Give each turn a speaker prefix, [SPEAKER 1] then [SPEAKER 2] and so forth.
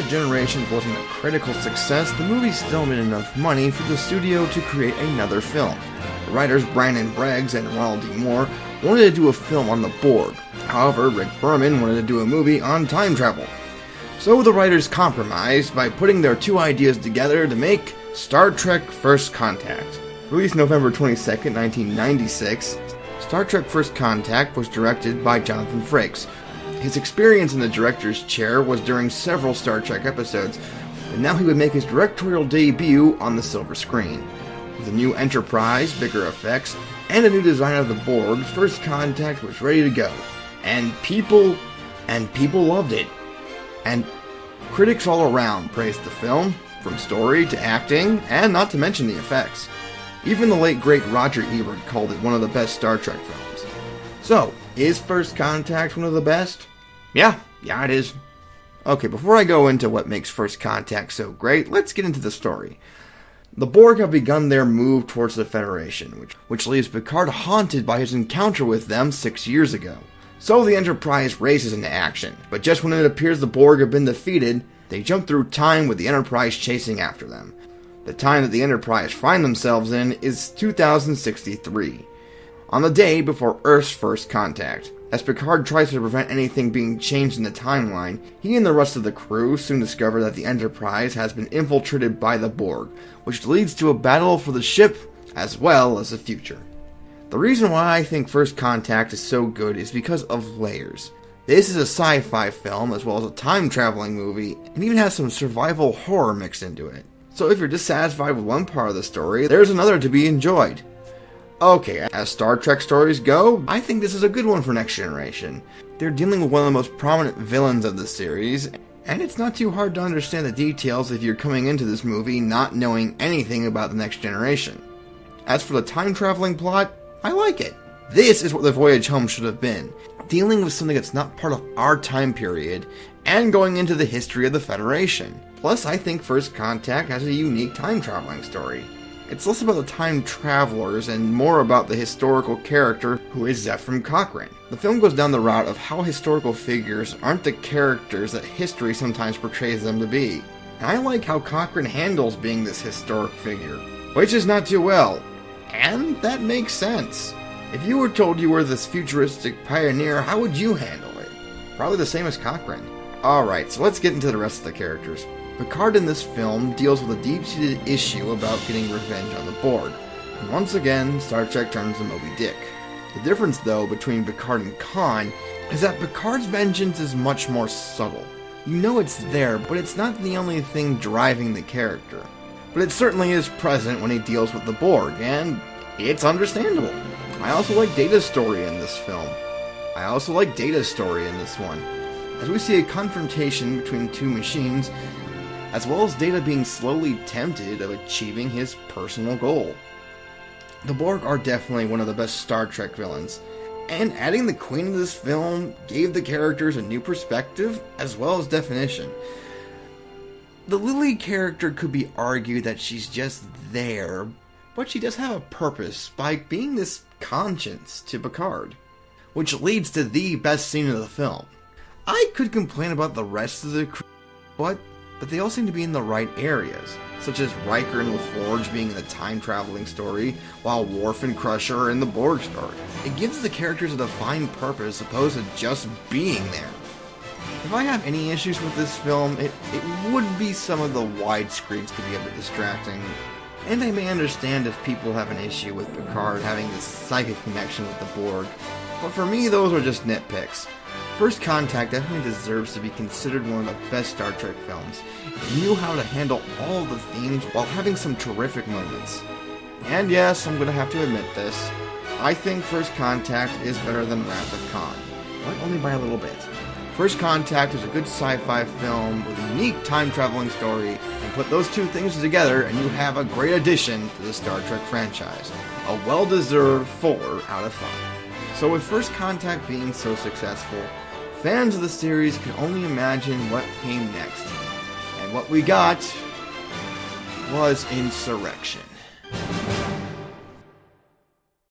[SPEAKER 1] that Generations wasn't a critical success, the movie still made enough money for the studio to create another film. The writers Brandon Braggs and Ronald D. Moore wanted to do a film on the Borg. However, Rick Berman wanted to do a movie on time travel. So the writers compromised by putting their two ideas together to make Star Trek First Contact. Released November 22nd, 1996, Star Trek First Contact was directed by Jonathan Frakes. His experience in the director's chair was during several Star Trek episodes, and now he would make his directorial debut on the silver screen. With a new Enterprise, bigger effects, and a new design of the Borg, First Contact was ready to go. And people loved it. And critics all around praised the film, from story to acting, and not to mention the effects. Even the late great Roger Ebert called it one of the best Star Trek films. So, is First Contact one of the best? Yeah, it is. Okay, before I go into what makes First Contact so great, let's get into the story. The Borg have begun their move towards the Federation, which leaves Picard haunted by his encounter with them 6 years ago. So the Enterprise races into action, but just when it appears the Borg have been defeated, they jump through time with the Enterprise chasing after them. The time that the Enterprise find themselves in is 2063, on the day before Earth's first contact. As Picard tries to prevent anything being changed in the timeline, he and the rest of the crew soon discover that the Enterprise has been infiltrated by the Borg, which leads to a battle for the ship as well as the future. The reason why I think First Contact is so good is because of layers. This is a sci-fi film as well as a time-traveling movie, and even has some survival horror mixed into it. So if you're dissatisfied with one part of the story, there's another to be enjoyed. Okay, as Star Trek stories go, I think this is a good one for Next Generation. They're dealing with one of the most prominent villains of the series, and it's not too hard to understand the details if you're coming into this movie not knowing anything about the Next Generation. As for the time-traveling plot, I like it. This is what The Voyage Home should have been, dealing with something that's not part of our time period, and going into the history of the Federation. Plus, I think First Contact has a unique time-traveling story. It's less about the time travelers and more about the historical character who is Zefram Cochrane. The film goes down the route of how historical figures aren't the characters that history sometimes portrays them to be. And I like how Cochrane handles being this historic figure, which is not too well. And that makes sense. If you were told you were this futuristic pioneer, how would you handle it? Probably the same as Cochrane. Alright, so let's get into the rest of the characters. Picard in this film deals with a deep-seated issue about getting revenge on the Borg. And once again, Star Trek turns to Moby Dick. The difference, though, between Picard and Khan is that Picard's vengeance is much more subtle. You know it's there, but it's not the only thing driving the character. But it certainly is present when he deals with the Borg, and it's understandable. I also like Data's story in this film. As we see a confrontation between two machines, as well as Data being slowly tempted of achieving his personal goal. The Borg are definitely one of the best Star Trek villains, and adding the Queen to this film gave the characters a new perspective as well as definition. The Lily character could be argued that she's just there, but she does have a purpose by being this conscience to Picard, which leads to the best scene of the film. I could complain about the rest of the crew, but they all seem to be in the right areas, such as Riker and LaForge being in the time-traveling story, while Worf and Crusher are in the Borg story. It gives the characters a defined purpose opposed to just being there. If I have any issues with this film, it would be some of the widescreens could be a bit distracting, and I may understand if people have an issue with Picard having this psychic connection with the Borg, but for me those are just nitpicks. First Contact definitely deserves to be considered one of the best Star Trek films. It knew how to handle all the themes while having some terrific moments. And yes, I'm gonna have to admit this, I think First Contact is better than Wrath of Khan, but only by a little bit. First Contact is a good sci-fi film with a unique time-traveling story, and put those two things together and you have a great addition to the Star Trek franchise. A well-deserved 4 out of 5. So with First Contact being so successful, fans of the series can only imagine what came next. And what we got was Insurrection.